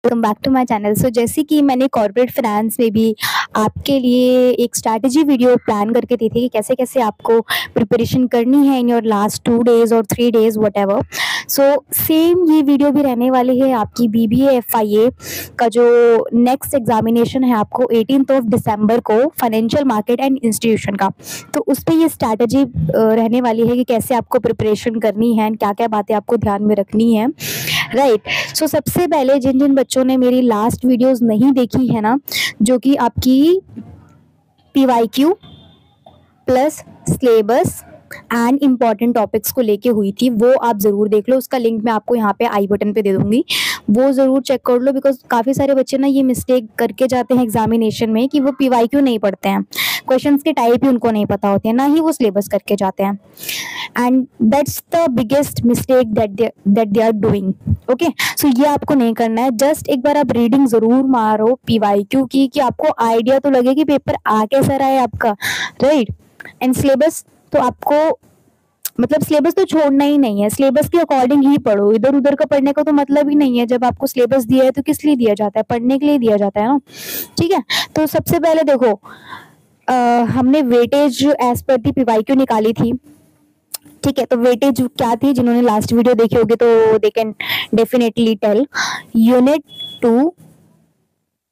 Welcome back to my channel. So जैसे कि मैंने कॉर्पोरेट फाइनेंस में भी आपके लिए एक स्ट्रैटेजी वीडियो प्लान करके दी थी कि कैसे कैसे आपको प्रिपरेशन करनी है इन योर लास्ट 2 डेज और 3 डेज व्हाटएवर। सो सेम ये वीडियो भी रहने वाली है आपकी बीबीए एफआईए का जो नेक्स्ट एग्जामिनेशन है आपको 18th ऑफ दिसंबर को फाइनेंशियल मार्केट एंड इंस्टीट्यूशन का। तो उस पर ये स्ट्रैटेजी रहने वाली है कि कैसे आपको प्रिपरेशन करनी है, क्या क्या बातें आपको ध्यान में रखनी है, राइट। सो सबसे पहले जिन जिन बच्चों ने मेरी लास्ट वीडियोस नहीं देखी है ना, जो कि आपकी PYQ plus syllabus and important topics को लेके हुई थी, वो आप ज़रूर देख लो। उसका लिंक मैं आपको यहाँ पे आई बटन पे दे दूँगी, वो ज़रूर चेक कर लो। बिकॉज काफ़ी सारे बच्चे ना ये मिस्टेक करके जाते हैं एग्जामिनेशन में कि वो पीवाईक्यू नहीं पढ़ते हैं, क्वेश्चंस के टाइप ही उनको नहीं पता होते हैं, ना ही वो सिलेबस करके जाते हैं। And that's the biggest mistake that they are doing. Okay, so ये आपको नहीं करना है। जस्ट एक बार आप रीडिंग ज़रूर मारो पीवाईक्यू की, कि आपको आइडिया तो लगे कि पेपर आ कैसा रहा है आपका, राइट। एंड सिलेबस तो आपको मतलब सिलेबस तो छोड़ना ही नहीं है, सिलेबस के अकॉर्डिंग ही पढ़ो। इधर उधर का पढ़ने का तो मतलब ही नहीं है। जब आपको सिलेबस दिया है तो किस लिए दिया जाता है? पढ़ने के लिए दिया जाता है ना, ठीक है। तो सबसे पहले देखो, हमने वेटेज एज पर दी पीवाईक्यू निकाली थी, ठीक है। तो वेटेज क्या थी, जिन्होंने लास्ट वीडियो देखी होगी तो they can definitely tell. Unit 2,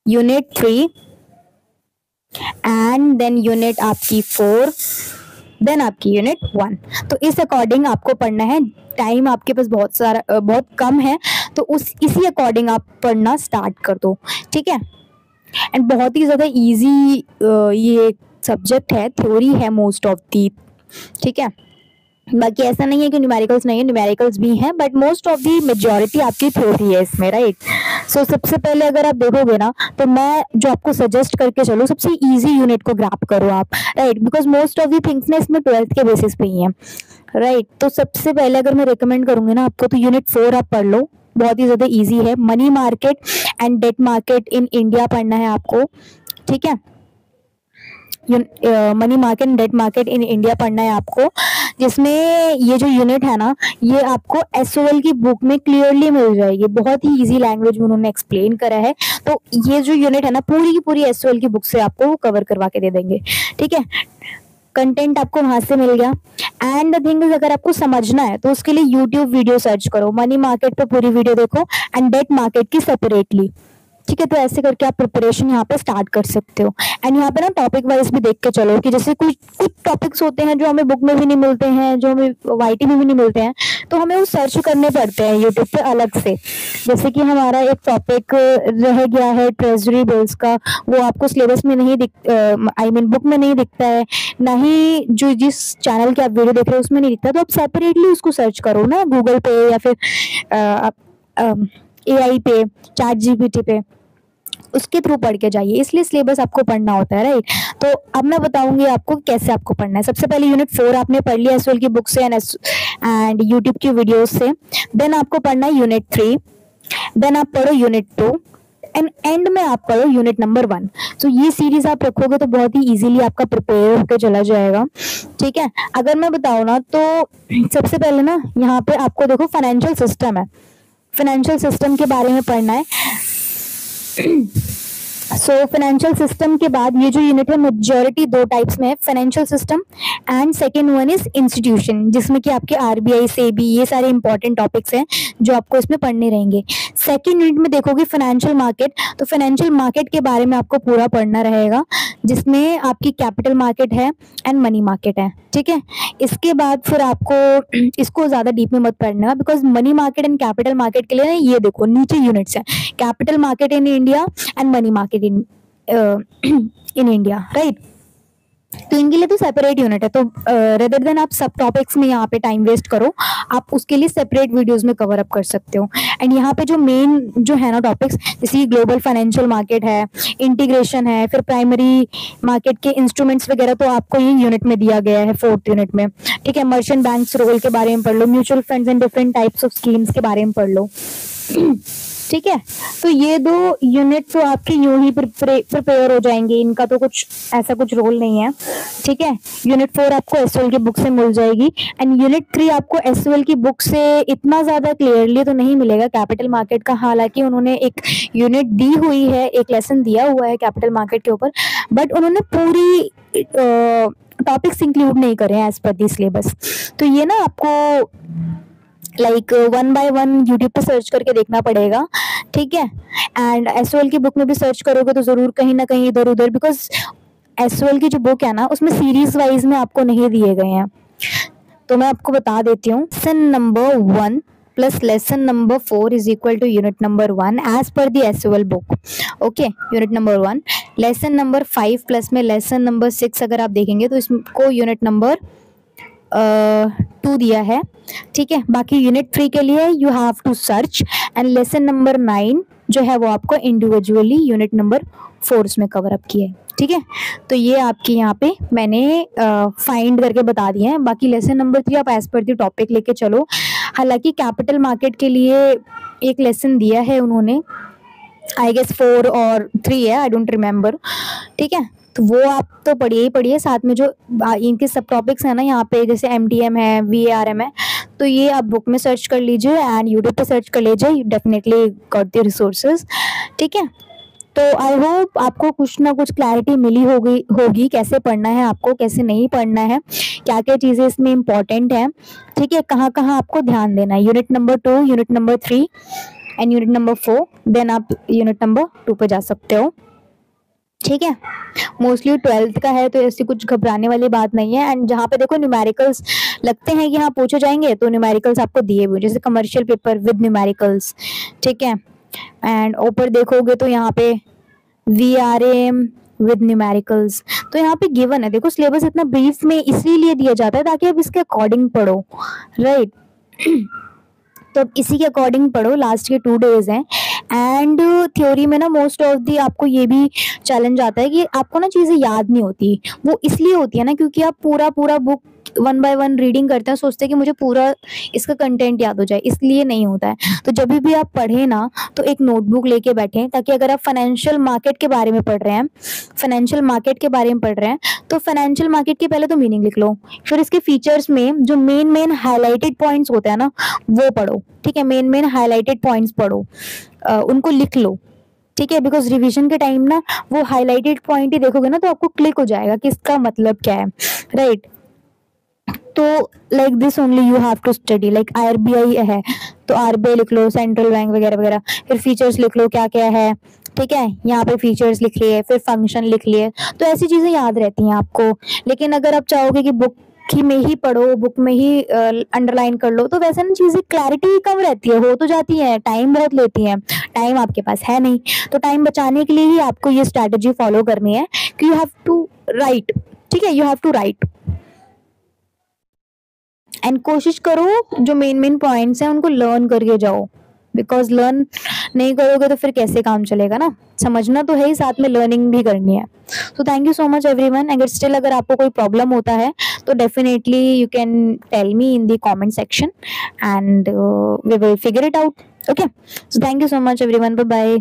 unit 3 and then unit आपकी 4, देन आपकी यूनिट 1। तो इस अकॉर्डिंग आपको पढ़ना है। टाइम आपके पास बहुत कम है, तो इसी अकॉर्डिंग आप पढ़ना स्टार्ट कर दो, ठीक है। एंड बहुत ही ज़्यादा इजी ये सब्जेक्ट है, थ्योरी है मोस्ट ऑफ दी, ठीक है। बाकी ऐसा नहीं है कि न्यूमेरिकल्स नहीं है, न्यूमेरिकल्स भी हैं, but most of the majority आपकी थ्योरी है इसमें, राइट। सो सबसे पहले अगर आप देखोगे ना, तो मैं जो आपको सजेस्ट करके चलूँ, सबसे इजी यूनिट को ग्रैब करो आप, right. Because most of the things ना इसमें 12th के बेसिस पे ही है, राइट। तो सबसे पहले अगर मैं रिकमेंड करूँगी ना आपको, तो यूनिट 4 आप पढ़ लो, बहुत ही ज़्यादा ईजी है। Money market and debt market in India पढ़ना है आपको, ठीक है। Money market and debt market in India पढ़ना है आपको, जिसमें ये जो यूनिट है ना, ये आपको एसओएल की बुक में क्लियरली मिल जाएगी। बहुत ही इजी लैंग्वेज में उन्होंने एक्सप्लेन करा है। तो ये जो यूनिट है ना, पूरी की पूरी एसओएल की बुक से आपको वो कवर करवा के दे देंगे, ठीक है। कंटेंट आपको वहां से मिल गया। एंड द थिंग इज, अगर आपको समझना है तो उसके लिए यूट्यूब वीडियो सर्च करो, मनी मार्केट पे पूरी वीडियो देखो एंड डेट मार्केट की सेपरेटली, ठीक है। तो ऐसे करके आप प्रिपरेशन यहाँ पे स्टार्ट कर सकते हो। एंड यहाँ पे ना टॉपिक वाइज भी देख के चलो, कि जैसे कुछ टॉपिक्स होते हैं जो हमें बुक में भी नहीं मिलते हैं, जो हमें वाईटी में भी नहीं मिलते हैं, तो हमें वो सर्च करने पड़ते हैं यूट्यूब पे अलग से। जैसे कि हमारा एक टॉपिक रह गया है ट्रेजरी बिल्स का, वो आपको सिलेबस में नहीं आई मीन बुक में नहीं दिखता है, ना ही जो जिस चैनल के आप वीडियो देख रहे हो उसमें नहीं दिखता। तो आप सेपरेटली उसको सर्च करो ना गूगल पे या फिर एआई पे, चैट जीपीटी पे, उसके थ्रू पढ़ के जाइए। इसलिए सिलेबस आपको पढ़ना होता है, राइट। तो अब मैं बताऊंगी आपको कैसे आपको पढ़ना है। सबसे पहले यूनिट 4 आपने पढ़ लिया एसओएल की बुक से एंड यूट्यूब की वीडियोस से। देन आपको पढ़ना है यूनिट 3, देन आप पढ़ो यूनिट 2 एंड एंड में आप पढ़ो यूनिट नंबर 1। तो ये सीरीज आप रखोगे तो बहुत ही इजीली आपका प्रिपेयर होकर चला जाएगा, ठीक है। अगर मैं बताऊँ ना, तो सबसे पहले ना यहाँ पे आपको देखो फाइनेंशियल सिस्टम है, फाइनेंशियल सिस्टम के बारे में पढ़ना है। सो फाइनेंशियल सिस्टम के बाद ये जो यूनिट है मेजॉरिटी 2 टाइप्स में है, financial system and second one is institution, जिसमें कि आपके आरबीआई सेबी ये सारे इंपॉर्टेंट टॉपिक्स हैं जो आपको इसमें पढ़ने रहेंगे। सेकेंड यूनिट में देखोगे फाइनेंशियल मार्केट, तो फाइनेंशियल मार्केट के बारे में आपको पूरा पढ़ना रहेगा, जिसमें आपकी कैपिटल मार्केट है एंड मनी मार्केट है, ठीक है। इसके बाद फिर आपको इसको ज़्यादा डीप में मत पढ़ना, because money market and capital market के लिए ना ये देखो नीचे यूनिट्स हैं, capital market in India and money market in India, right. तो इनके लिए तो सेपरेट यूनिट है। तो रेदर देन आप सब टॉपिक्स में यहाँ पे टाइम वेस्ट करो, आप उसके लिए सेपरेट वीडियोस में कवर अप कर सकते हो। एंड यहाँ पे जो मेन जो है ना टॉपिक्स, जैसे ग्लोबल फाइनेंशियल मार्केट है, इंटीग्रेशन है, फिर प्राइमरी मार्केट के इंस्ट्रूमेंट्स वगैरह, तो आपको ये यूनिट में दिया गया है 4th यूनिट में, ठीक है। मर्चेंट बैंक्स रोल के बारे में पढ़ लो, mutual funds and different types of schemes के बारे में पढ़ लो। ठीक है। तो ये 2 यूनिट तो आपकी यूं ही प्रिपेयर हो जाएंगे, इनका तो कुछ ऐसा कुछ रोल नहीं है। ठीक है, यूनिट 4 आपको एसओएल की बुक से मिल जाएगी एंड यूनिट 3 आपको एसओएल की बुक से इतना ज्यादा क्लियरली तो नहीं मिलेगा कैपिटल मार्केट का, हालांकि उन्होंने एक यूनिट दी हुई है, एक लेसन दिया हुआ है कैपिटल मार्केट के ऊपर, बट उन्होंने पूरी टॉपिक्स इंक्लूड नहीं करे हैं एज पर दी सिलेबस। तो ये ना आपको लाइक 1 बाय 1 यूट्यूब पे सर्च करके देखना पड़ेगा। ठीक है, एंड एसओएल की बुक में भी सर्च करोगे तो जरूर कहीं ना कहीं इधर उधर, बिकॉज एसओएल की जो बुक है ना उसमें सीरीज वाइज में आपको नहीं दिए गए हैं। तो मैं आपको बता देती हूँ, lesson number 1 plus lesson number 4 is equal to unit number 1 as per the SOL book. Okay, unit number 1 lesson number 5 plus में लेसन नंबर 6 अगर आप देखेंगे तो इसको यूनिट नंबर 2 दिया है। ठीक है, बाकी यूनिट 3 के लिए you have to search and lesson number 9 जो है वो आपको इंडिविजुअली यूनिट नंबर 4 में कवर अप किया है। ठीक है, तो ये आपके यहाँ पे मैंने फाइंड करके बता दिए हैं। बाकी लेसन नंबर 3 आप एज पर दी टॉपिक लेके चलो। हालांकि कैपिटल मार्केट के लिए एक लेसन दिया है उन्होंने, आई गेस 4 और 3 है, आई डोंट रिमेम्बर। ठीक है, तो वो आप तो पढ़िए ही पढ़िए, साथ में जो इनके सब टॉपिक्स हैं ना यहाँ पे, जैसे एमटीएम है, वीएआरएम है, तो ये आप बुक में सर्च कर लीजिए एंड यूट्यूब पे सर्च कर लीजिए, you definitely got the resources. ठीक है, तो आई होप आपको कुछ ना कुछ क्लैरिटी मिली होगी कैसे पढ़ना है आपको, कैसे नहीं पढ़ना है, क्या क्या चीज़ें इसमें इंपॉर्टेंट है। ठीक है, कहाँ कहाँ आपको ध्यान देना है, unit number 2, unit number 3 and unit number 4, then आप यूनिट नंबर 2 पे जा सकते हो। ठीक है, मोस्टली 12th का है तो ऐसी कुछ घबराने वाली बात नहीं है। एंड जहाँ पे देखो न्यूमेरिकल्स लगते हैं कि हाँ पूछे जाएंगे, तो न्यूमेरिकल्स आपको दिए हुए, जैसे कमर्शियल पेपर विद न्यूमेरिकल्स। ठीक है, एंड ऊपर देखोगे तो यहाँ पे VRAM विद न्यूमेरिकल्स, तो यहाँ पे गिवन है। देखो सिलेबस इतना ब्रीफ में इसीलिए दिया जाता है ताकि आप इसके अकॉर्डिंग पढ़ो, राइट। तो अब इसी के अकॉर्डिंग पढ़ो, लास्ट के 2 डेज हैं। एंड थ्योरी में ना मोस्ट ऑफ दी आपको ये भी चैलेंज आता है कि आपको ना चीज़ें याद नहीं होती। वो इसलिए होती है ना क्योंकि आप पूरा पूरा बुक 1 बाय 1 रीडिंग करते हैं, सोचते हैं कि मुझे पूरा इसका कंटेंट याद हो जाए, इसलिए नहीं होता है। तो जब भी आप पढ़े ना तो एक नोटबुक लेके बैठें, ताकि अगर आप फाइनेंशियल मार्केट के बारे में पढ़ रहे हैं, फाइनेंशियल मार्केट के बारे में पढ़ रहे हैं, तो फाइनेंशियल मार्केट के पहले तो मीनिंग लिख लो, फिर इसके फीचर्स में जो मेन हाईलाइटेड पॉइंट्स होते हैं ना वो पढ़ो। ठीक है, मेन हाईलाइटेड पॉइंट्स पढ़ो, उनको लिख लो। ठीक है, बिकॉज रिवीजन के टाइम ना वो हाईलाइटेड पॉइंट ही देखोगे ना तो आपको क्लिक हो जाएगा कि इसका मतलब क्या है, राइट। तो like this only you have to study, like RBI है तो आरबीआई लिख लो, सेंट्रल बैंक वगैरह वगैरह, फिर फीचर्स लिख लो क्या क्या है। ठीक है, यहाँ पे फीचर्स लिख लिए, फिर फंक्शन लिख लिए, तो ऐसी चीजें याद रहती हैं आपको। लेकिन अगर आप चाहोगे कि बुक ही में ही पढ़ो, बुक में ही अंडरलाइन कर लो, तो वैसे ना चीजें क्लैरिटी कम रहती है, हो तो जाती है, टाइम बहुत लेती है, टाइम आपके पास है नहीं। तो टाइम बचाने के लिए ही आपको ये स्ट्रैटेजी फॉलो करनी है कि यू हैव टू राइट। ठीक है, you have to write and कोशिश करो जो मेन पॉइंट्स हैं उनको लर्न करके जाओ, बिकॉज लर्न नहीं करोगे तो फिर कैसे काम चलेगा ना। समझना तो है ही, साथ में लर्निंग भी करनी है। So thank you so much everyone. अगर आपको कोई प्रॉब्लम होता है तो definitely you can tell me in the comment section and we will figure it out. Okay, so thank you so much everyone, bye bye.